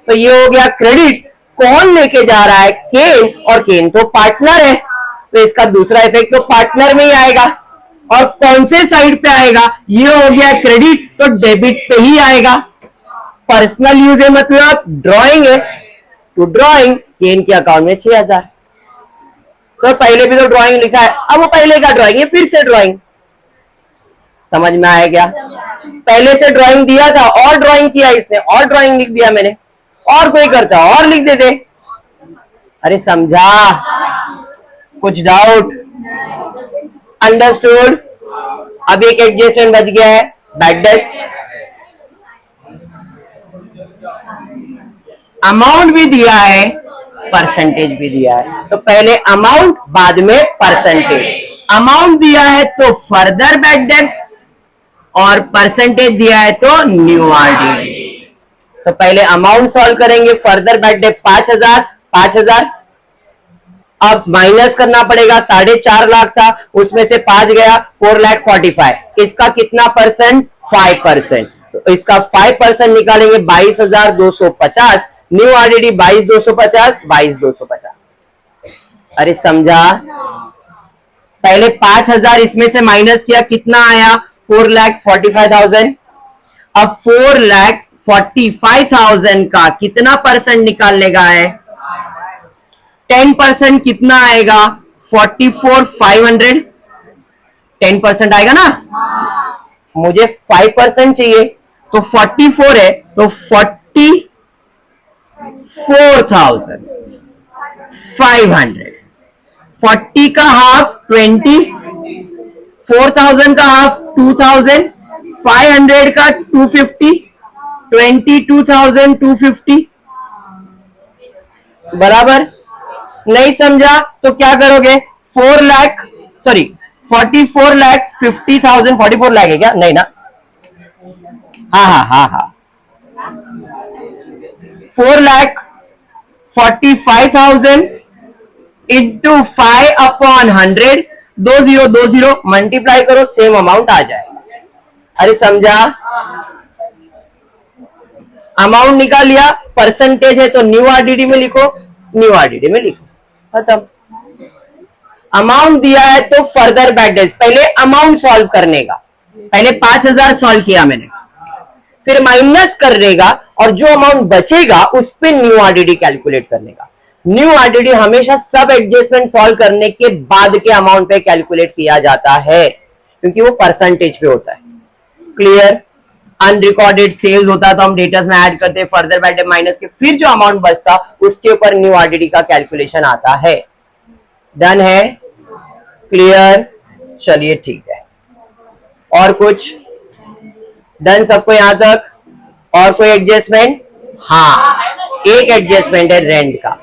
तो ये हो गया क्रेडिट। कौन लेके जा रहा है, केन, और केन तो पार्टनर है तो इसका दूसरा इफेक्ट तो पार्टनर में ही आएगा। और कौन से साइड पे आएगा, ये हो गया क्रेडिट तो डेबिट पे ही आएगा। पर्सनल यूज है मतलब ड्रॉइंग है, टू ड्रॉइंग, केन के अकाउंट में 6,000। सर पहले भी तो ड्राइंग लिखा है, अब वो पहले का ड्राइंग है फिर से ड्राइंग। समझ में आया क्या, पहले से ड्राइंग दिया था और ड्राइंग किया इसने और ड्राइंग लिख दिया मैंने, और कोई करता और लिख देते। अरे समझा, कुछ डाउट, अंडरस्टूड। अब एक एडजस्टमेंट बच गया है, बैड डेट्स। अमाउंट भी दिया है, परसेंटेज भी दिया है, तो पहले अमाउंट बाद में परसेंटेज। अमाउंट दिया है तो फर्दर बैड डेब्ट्स, और परसेंटेज दिया है तो न्यू आरडीडी। तो पहले अमाउंट सॉल्व करेंगे, फर्दर बैड डेब्ट 5,000, 5,000। अब माइनस करना पड़ेगा, 4.5 लाख था, उसमें से 5 गया, 4,45,000। इसका कितना परसेंट, 5%। तो इसका 5% निकालेंगे, 22,250। New RDD 22,250, 22,250। अरे समझा, पहले 5,000 इसमें से माइनस किया, कितना आया, 4,45,000। अब 4,45,000 का कितना परसेंट निकालने का है, 10% कितना आएगा, 44,500। 10% आएगा ना, मुझे 5% चाहिए तो 44 है, तो 44,500। 40 का हाफ 20, 4,000 का हाफ 2,000, 500 का 250, 22,250 बराबर। नहीं समझा तो क्या करोगे, 4 लाख, सॉरी 44,50,000, 44 लाख है क्या, नहीं ना, हाँ 4,45,000 इंटू 5/100, 2020 मल्टीप्लाई करो, सेम अमाउंट आ जाएगा। अरे समझा, अमाउंट निकाल लिया, परसेंटेज है तो न्यू आरडीडी में लिखो, न्यू आरडीडी में लिखो, खत्म। अमाउंट दिया है तो फर्दर बैड डेट्स, पहले अमाउंट सॉल्व करने का, पहले 5,000 सॉल्व किया मैंने, फिर माइनस करने का, और जो अमाउंट बचेगा उस पे न्यू आरडीडी कैलकुलेट करने का। न्यू आरडीडी हमेशा सब एडजस्टमेंट सॉल्व करने के बाद के अमाउंट पे कैलकुलेट किया जाता है, क्योंकि वो परसेंटेज पे होता है। क्लियर? अनरिकॉर्डेड सेल्स होता तो हम डेटर्स में ऐड करते, फर्दर बैड माइनस के, फिर जो अमाउंट बचता उसके ऊपर न्यू आरडीडी का कैलकुलेशन आता है। डन है? क्लियर? चलिए ठीक है। और कुछ? डन सबको यहां तक? और कोई एडजस्टमेंट? हाँ, एक एडजस्टमेंट है रेंट का।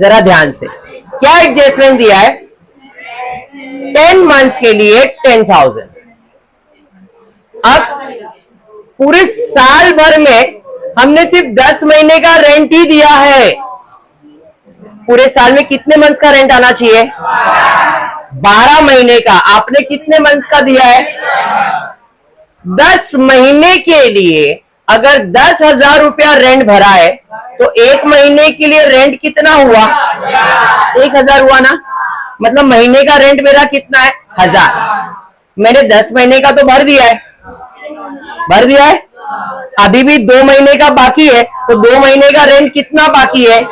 जरा ध्यान से, क्या एडजस्टमेंट दिया है? 10 मंथ्स के लिए 10,000। अब पूरे साल भर में हमने सिर्फ 10 महीने का रेंट ही दिया है। पूरे साल में कितने मंथ का रेंट आना चाहिए? 12 महीने का। आपने कितने मंथ का दिया है? 10 महीने के लिए अगर 10,000 रुपया रेंट भरा है तो एक महीने के लिए रेंट कितना हुआ? 1,000 हुआ ना। मतलब महीने का रेंट मेरा कितना है? 1,000। मैंने 10 महीने का तो भर दिया है, भर दिया है। अभी भी 2 महीने का बाकी है, तो 2 महीने का रेंट कितना बाकी है?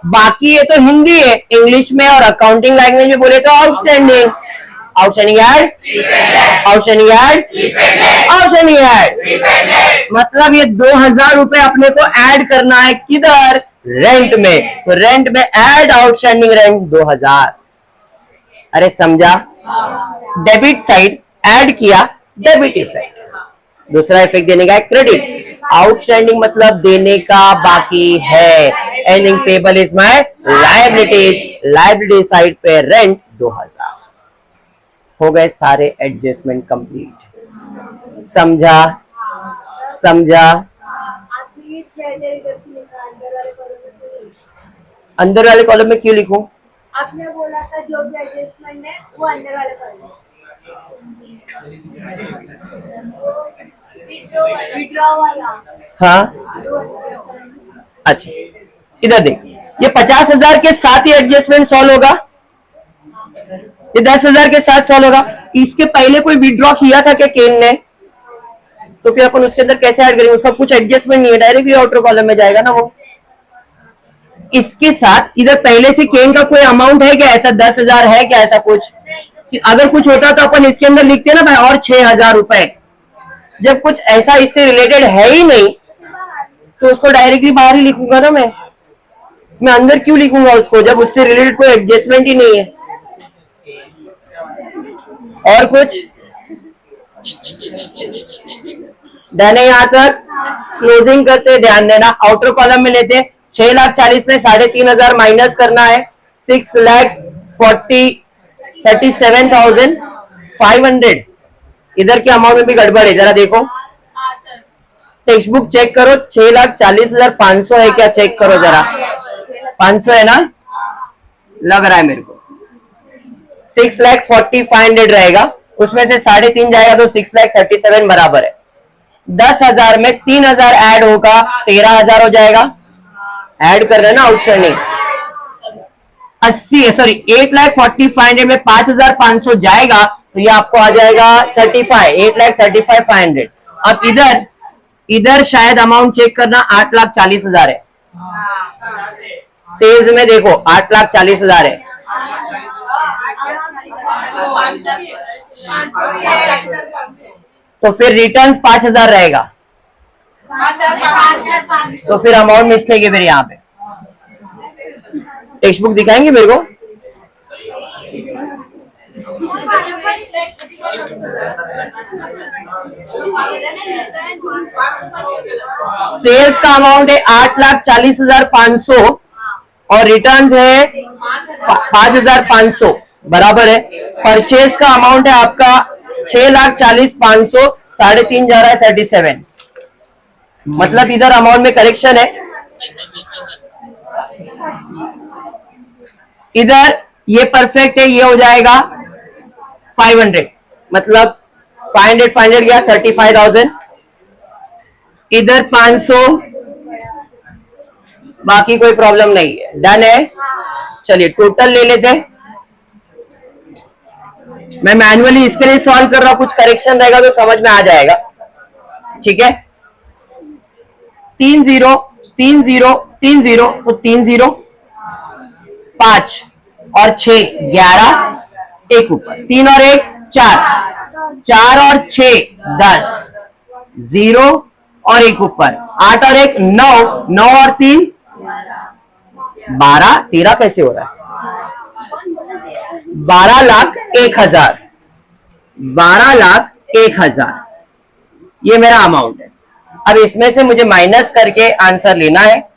बाकी है तो हिंदी है, इंग्लिश में और अकाउंटिंग लैंग्वेज में बोले तो outstanding. Outstanding add, outstanding add, outstanding add. मतलब ये 2,000 रुपए अपने को ऐड करना है किधर? रेंट में। तो रेंट में ऐड आउटस्टैंडिंग रेंट 2,000। अरे समझा? डेबिट साइड ऐड किया, डेबिट इफेक्ट। दूसरा इफेक्ट देने का है क्रेडिट। आउटस्टैंडिंग मतलब देने का बाकी है। Ending payable is my liabilities. Liability side पे रेंट 2,000। हो गए सारे एडजस्टमेंट कंप्लीट। समझा? समझा? अंदर वाले कॉलम में क्यों लिखूं? आपने बोला था जो भी एडजस्टमेंट है वो अंदर वाले कॉलम। विड्रॉ वाला। हाँ, अच्छा इधर देख, ये 50,000 के साथ ही एडजस्टमेंट सॉल्व होगा, ये 10,000 के साथ सॉल्व होगा। इसके पहले कोई विड्रॉ किया था क्या केन ने? तो फिर अपन उसके अंदर कैसे ऐड करेंगे? उसका कुछ एडजस्टमेंट नहीं है, डायरेक्टली आउटर कॉलम में जाएगा ना वो। इसके साथ इधर पहले से केन का कोई अमाउंट है क्या? ऐसा 10,000 है क्या? ऐसा कुछ कि अगर कुछ होता तो अपन इसके अंदर लिखते ना भाई और 6,000 रुपए। जब कुछ ऐसा इससे रिलेटेड है ही नहीं तो उसको डायरेक्टली बाहर ही लिखूंगा ना मैं अंदर क्यों लिखूंगा उसको जब उससे रिलेटेड कोई एडजस्टमेंट ही नहीं है। और कुछ? डन है यहां तक? क्लोजिंग करते, ध्यान देना। आउटर कॉलम में लेते 6,40,000 में 3,500 माइनस करना है। 6,37,500। इधर के अमाउंट में भी गड़बड़ है, जरा देखो टेक्स्ट बुक चेक करो। 6,40,500 है क्या? चेक करो जरा। 500 है ना? लग रहा है मेरे को। 6,40,500 रहेगा, उसमें से 3.5 जाएगा तो 6,37,000 बराबर है। 10,000 में 3,000 ऐड होगा, 13,000 हो जाएगा। ऐड कर रहे हैं ना आउटस्टैंडिंग। 8,40,500 में 5,500 जाएगा तो ये आपको आ जाएगा 35, 8,35,500। अब इधर शायद अमाउंट चेक करना 8,40,000 है। सेल्स में देखो 8,40,000 है। तो फिर रिटर्न्स 5,000 रहेगा, तो फिर अमाउंट मिस्टेक है। फिर यहाँ पे टेक्स्ट बुक दिखाएंगे मेरे को? सेल्स का अमाउंट है 8,40,500 और रिटर्न्स है 5,500 बराबर है। परचेज का अमाउंट है आपका 6,40,500, 3.5 जा रहा है 37। मतलब इधर अमाउंट में करेक्शन है। इधर ये परफेक्ट है, ये हो जाएगा 500, मतलब 500 गया 35,000। इधर 500, बाकी कोई प्रॉब्लम नहीं है। डन है? चलिए टोटल ले लेते हैं। मैं मैन्युअली इसके लिए सॉल्व कर रहा हूं, कुछ करेक्शन रहेगा तो समझ में आ जाएगा। ठीक है, 3 0 3 0 3 0 तो 3 0, 5 और 6 11, एक ऊपर, 3 और 1 4, 4 और 6 10, 0 और एक ऊपर, 8 और 1 9, 9 और 3 12, 13 कैसे हो रहा है, 12,01,000, 12,01,000 ये मेरा अमाउंट है। अब इसमें से मुझे माइनस करके आंसर लेना है,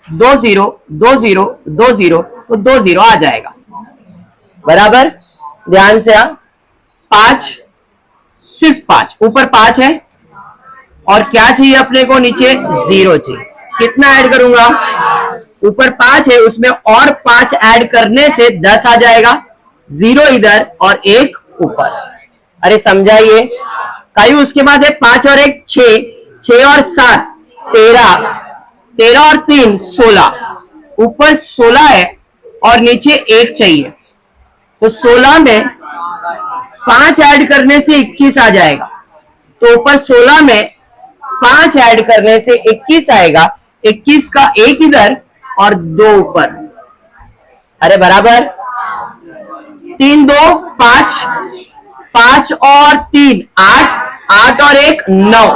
2 0 2 0 2 0 तो 2 0 आ जाएगा, बराबर। ध्यान से 5, सिर्फ 5, ऊपर 5 है और क्या चाहिए अपने को, नीचे 0 चाहिए। कितना ऐड करूंगा, ऊपर 5 है उसमें और 5 ऐड करने से 10 आ जाएगा, 0 इधर और 1 ऊपर। अरे समझाइए कायू। उसके बाद है 5 और 1 6, 6 और 7 13, 13 और 3 16, ऊपर 16 है और नीचे 1 चाहिए, तो 16 में 5 ऐड करने से 21 आ जाएगा, तो ऊपर 16 में 5 ऐड करने से 21 आएगा, 21 का 1 इधर और 2 ऊपर। अरे बराबर, 3 2 5, 5 और 3 8, 8 और 1 9,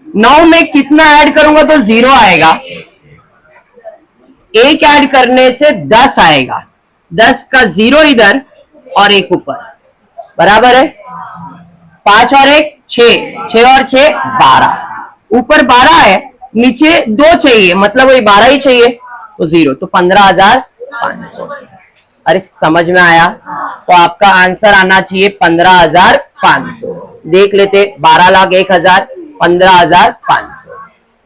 9 में कितना ऐड करूंगा तो 0 आएगा, 1 ऐड करने से 10 आएगा, 10 का 0 इधर और 1 ऊपर, बराबर है। 5 और 1 6, 6 और 6 12, ऊपर 12 है नीचे 2 चाहिए, मतलब वही 12 ही चाहिए, तो 0, तो 15,500। अरे समझ में आया, तो आपका आंसर आना चाहिए 15,500। देख लेते, 12,01,000 15,500।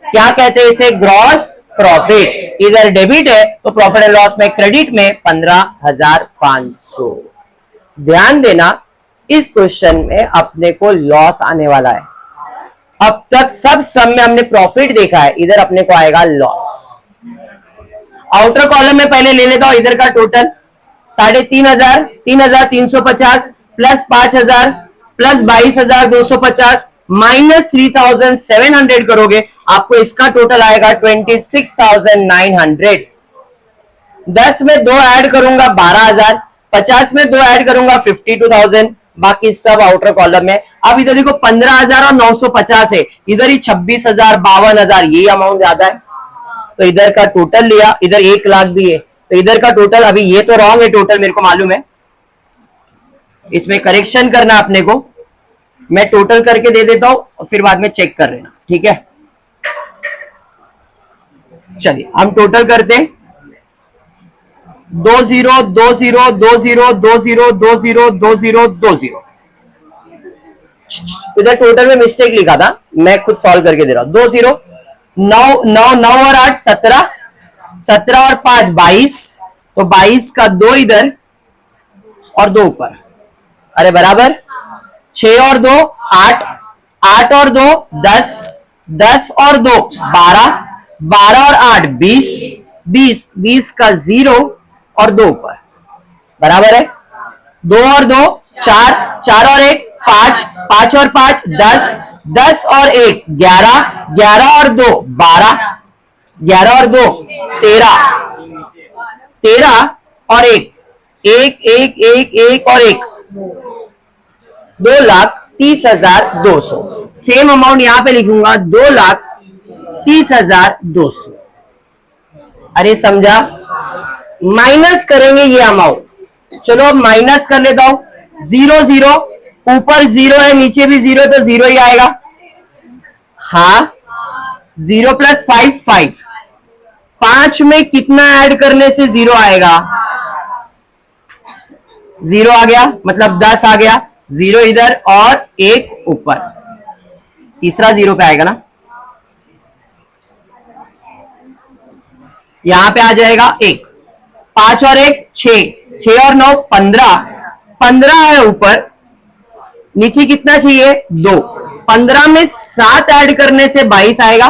क्या कहते हैं इसे, ग्रॉस प्रॉफिट। इधर डेबिट है तो प्रॉफिट एंड लॉस में क्रेडिट में 15,500। ध्यान देना, इस क्वेश्चन में अपने को लॉस आने वाला है। अब तक सब सम में हमने प्रॉफिट देखा है, इधर अपने को आएगा लॉस। आउटर कॉलम में पहले ले लेता हूं इधर का टोटल, 3,500, 3,350 प्लस 5,000 प्लस 22,250 माइनस 3,700 करोगे, आपको इसका टोटल आएगा 26,900। 10 में 2 ऐड करूंगा 12,000, 50 में 2 ऐड करूंगा 52,000, बाकी सब आउटर कॉलम में। अब इधर देखो 15,000 और 950 है, इधर ही 26,000 52,000, ये अमाउंट ज्यादा है, तो इधर का टोटल लिया, इधर 1 लाख भी है, तो इधर का टोटल, अभी ये तो रॉन्ग है टोटल, मेरे को मालूम है, इसमें करेक्शन करना अपने को, मैं टोटल करके दे देता हूं और फिर बाद में चेक कर लेना, ठीक है। चलिए हम टोटल करते हैं, 2 0 2 0 2 0 2 0 2 0 2 0 2 0। इधर टोटल में मिस्टेक लिखा था, मैं खुद सॉल्व करके दे रहा हूं। 2 0 9 9 9 और 8 17, 17 और 5 22, तो 22 का 2 इधर और 2 ऊपर, अरे बराबर। 6 और 2 8, 8 और 2 10, 10 और 2 12, 12 और 8 20, 20, 20 का 0 और 2 ऊपर, बराबर है। 2 और 2 4, 4 और 1 5, 5 और 5 10, 10 और 1 11, 11 और 2 12, 11 और 2 13, 13 और 1 1 1 1 1 और 1 2,30,200। सेम अमाउंट यहां पे लिखूंगा, 2,30,200। अरे समझा, माइनस करेंगे ये अमाउंट। चलो अब माइनस कर लेता हूं, 0 0, ऊपर 0 है नीचे भी 0, तो 0 ही आएगा। हाँ, 0 प्लस 5 5, 5 में कितना ऐड करने से 0 आएगा, 0 आ गया, मतलब 10 आ गया, 0 इधर और 1 ऊपर, तीसरा 0 पे आएगा ना, यहां पे आ जाएगा 1, 5 और 1 6, 6 और 9 15, 15 है ऊपर, नीचे कितना चाहिए 2, 15 में 7 ऐड करने से 22 आएगा,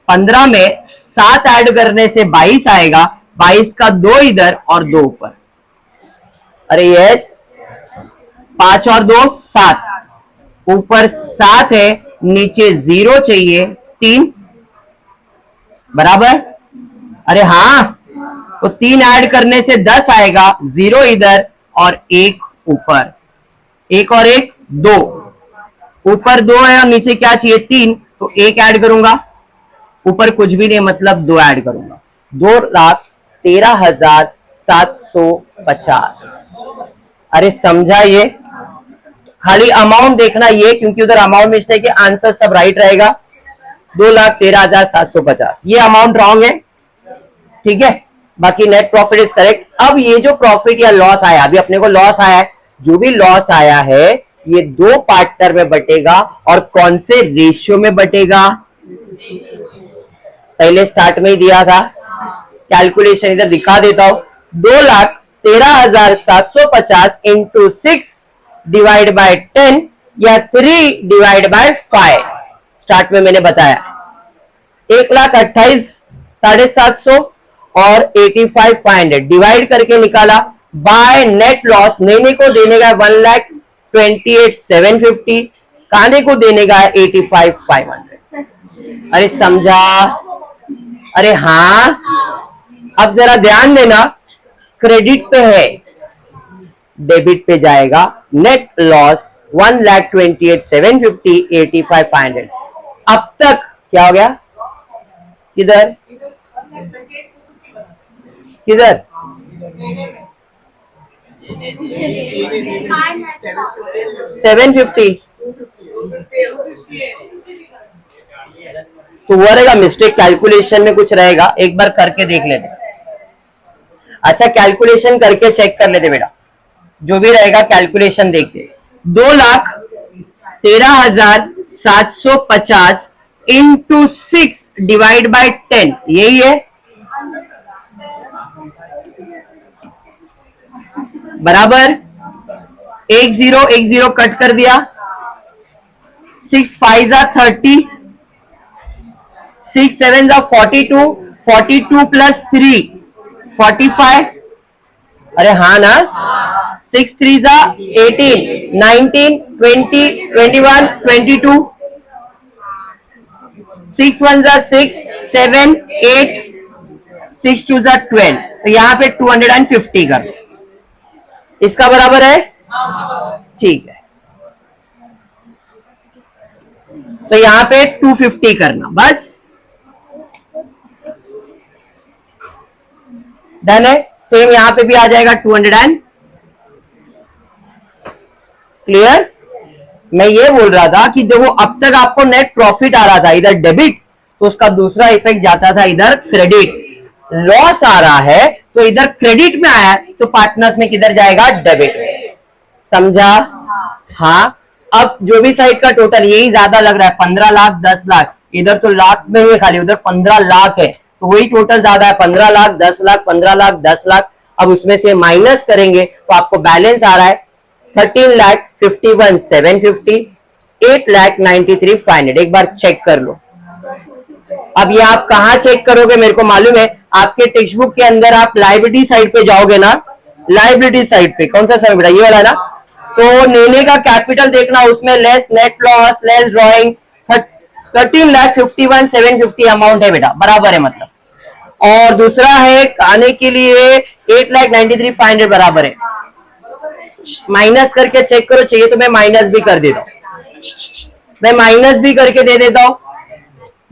15 में 7 ऐड करने से 22 आएगा, 22 का 2 इधर और 2 ऊपर, अरे यस 5 और 2 7, ऊपर 7 है, नीचे 0 चाहिए, 3 बराबर। अरे हाँ, तो 3 ऐड करने से 10 आएगा, 0 इधर और 1 ऊपर, 1 और 1 2, ऊपर 2 है और नीचे क्या चाहिए 3, तो 1 ऐड करूंगा, ऊपर कुछ भी नहीं मतलब 2 ऐड करूंगा, 2,13,750। अरे समझा ये, खाली अमाउंट देखना ये, क्योंकि उधर अमाउंट मिस्टेक है, आंसर सब राइट रहेगा, 2,13,750। ये अमाउंट रॉन्ग है, ठीक है, बाकी नेट प्रॉफिट इज करेक्ट। अब ये जो प्रॉफिट या लॉस आया, अभी अपने को लॉस आया है, जो भी लॉस आया है ये 2 पार्टनर में बटेगा, और कौन से रेशियो में बटेगा, पहले स्टार्ट में ही दिया था, कैलकुलेशन इधर दिखा देता हूं, 2,13,750 इंटू 6 डिवाइड बाय 10 या 3 डिवाइड बाय 5। स्टार्ट में मैंने बताया 1,28,750 और 85,500 डिवाइड करके निकाला बाय नेट लॉस। नैने को देने का 1,28,750, काने को देने का 85,500। अरे समझा, अरे हाँ, अब जरा ध्यान देना, क्रेडिट पे है, डेबिट पे जाएगा, नेट लॉस 1,28,750, 85,500। अब तक क्या हो गया, किधर किधर 750, तो वो रहेगा मिस्टेक, कैलकुलेशन में कुछ रहेगा, एक बार करके देख लेते। अच्छा कैलकुलेशन करके चेक कर लेते बेटा, जो भी रहेगा कैलकुलेशन देखते। 2,13,750 इंटू 6 डिवाइड बाय 10, यही है बराबर। 1 0 कट कर दिया, 6 5 30, 6 7 42, 42 प्लस 3 45। अरे हाँ ना, 6 3 18, 19 20 21 22, 6 1 6 7 8, 6 2 12, तो यहां पे 250 कर दो, इसका बराबर है, ठीक है, तो यहां पे 250 करना, बस डन है। सेम यहां पे भी आ जाएगा 200 क्लियर। मैं ये बोल रहा था कि देखो अब तक आपको नेट प्रॉफिट आ रहा था इधर डेबिट, तो उसका दूसरा इफेक्ट जाता था इधर क्रेडिट। लॉस आ रहा है तो इधर क्रेडिट में आया, तो पार्टनर्स में किधर जाएगा, डेबिट में। समझा, हाँ। अब जो भी साइड का टोटल यही ज्यादा लग रहा है, 15 लाख 10 लाख, इधर तो लाख में ही खाली, उधर 15 लाख है, तो वही टोटल ज्यादा है, 15 लाख 10 लाख 15 लाख 10 लाख। अब उसमें से माइनस करेंगे तो आपको बैलेंस आ रहा है 13,51,750, 8,93,500। एक बार चेक कर लो। अब ये आप कहां चेक करोगे मेरे को मालूम है, आपके टेक्स्ट बुक के अंदर आप लाइबिलिटी साइड पे जाओगे ना, लाइबिलिटी साइड पे कौन सा समय बेटा, ये वाला ना, तो लेने का कैपिटल देखना, उसमें less net loss less drawing 13,51,750 amount है बेटा, बराबर है मतलब। और दूसरा है आने के लिए 8,93,500 बराबर है। माइनस करके चेक करो, चाहिए तो मैं माइनस भी कर देता हूं, मैं माइनस भी करके दे देता हूं।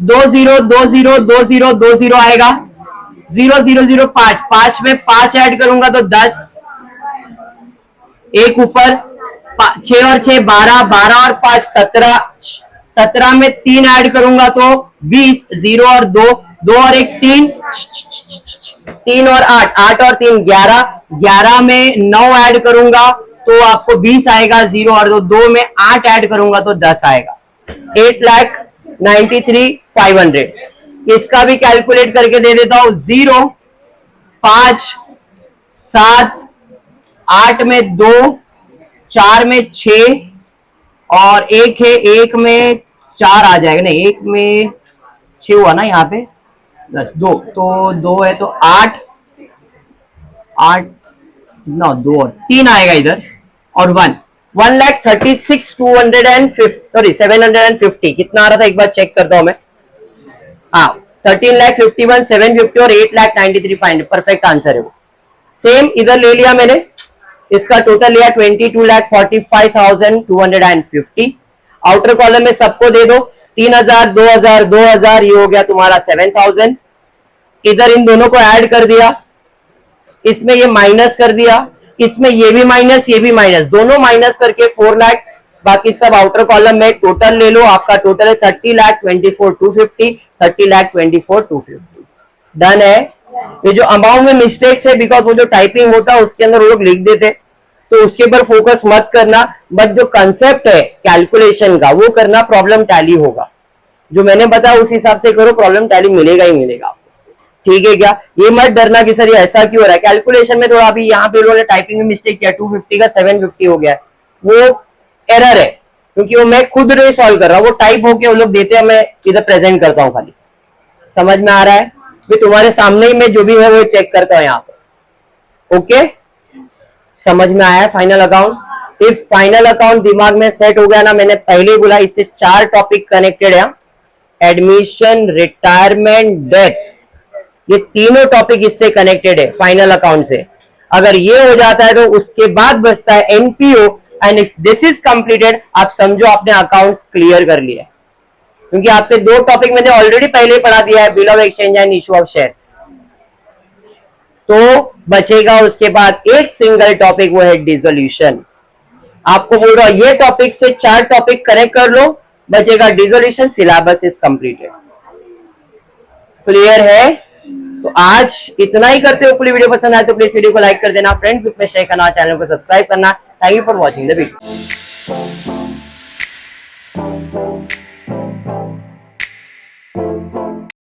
20 आएगा, 0,005, 5 में 5 ऐड करूंगा तो 10, एक ऊपर 6 और 6 12, 12 और 5 17, 17 में 3 ऐड करूंगा तो 20, 0 और 2, 2 और 1 3, 3 और 8, 8 और 3 11, 11 में 9 ऐड करूंगा तो आपको 20 आएगा, 0 और 2, 2 में 8 ऐड करूंगा तो 10 आएगा, 8,93,500। इसका भी कैलकुलेट करके दे देता हूं, 0 5 7, 8 में 2, 4 में 6 और 1 है, 1 में 4 आ जाएगा, नहीं 1 में 6 हुआ ना यहाँ पे, प्लस 2 तो 2 है तो 8 8 9 2 और 3 आएगा इधर और 1, 750 कितना आ रहा था, एक बार चेक करता हूं मैं। हाँ, 13,51,750 और 8,93,500 परफेक्ट आंसर है वो। सेम इधर ले लिया मैंने, इसका टोटल लिया 22,45,250। आउटर कॉलम में सबको दे दो 3,000, 2,000, 2,000, ये हो गया तुम्हारा 7,000। इधर इन दोनों को ऐड कर दिया, इसमें ये माइनस कर दिया, इसमें ये भी माइनस, ये भी माइनस, दोनों माइनस करके 4 लाख। बाकी सब आउटर कॉलम में टोटल ले लो, आपका टोटल है 30,24,250, 30,24,250। डन है। ये जो अमाउंट में मिस्टेक्स है, बिकॉज वो जो टाइपिंग होता है उसके अंदर वो लोग लिख देते, तो उसके ऊपर फोकस मत करना, बट जो कंसेप्ट है कैलकुलेशन का वो करना, प्रॉब्लम टैली होगा। जो मैंने बताया उस हिसाब से करो, प्रॉब्लम टैली मिलेगा ही मिलेगा आपको। ठीक है क्या? ये मत डरना कि सर ये ऐसा क्यों हो रहा है। कैलकुलेशन में थोड़ा अभी यहाँ पे लोगों ने टाइपिंग में मिस्टेक किया, 250 का 750 हो गया है, वो एरर है, क्योंकि वो मैं खुद नहीं सॉल्व कर रहा हूँ, वो टाइप होके वो लोग देते हैं, मैं इधर प्रेजेंट करता हूँ खाली। समझ में आ रहा है? भी तुम्हारे सामने ही मैं जो भी है वो चेक करता हूँ यहाँ पे। ओके, समझ में आया? Final account, if final account दिमाग में सेट हो गया ना, मैंने पहले बोला इससे 4 टॉपिक कनेक्टेड है, एडमिशन, रिटायरमेंट, डेथ, ये तीनों टॉपिक इससे कनेक्टेड है फाइनल अकाउंट से। अगर ये हो जाता है तो उसके बाद बचता है NPO, and if this is completed, आप समझो आपने अकाउंट्स क्लियर कर लिया, क्योंकि आपके 2 टॉपिक मैंने ऑलरेडी पहले पढ़ा दिया है, bill of exchange and issue of shares. तो बचेगा उसके बाद एक सिंगल टॉपिक, वो है डिसोल्यूशन। आपको बोल रहा हूं ये टॉपिक से 4 टॉपिक कनेक्ट कर लो, बचेगा dissolution, syllabus is completed. Clear है? तो आज इतना ही करते हो। फुल वीडियो पसंद आए तो प्लीज वीडियो को लाइक कर देना, फ्रेंड्स ग्रुप में शेयर करना, चैनल को सब्सक्राइब करना। Thank you for watching the video.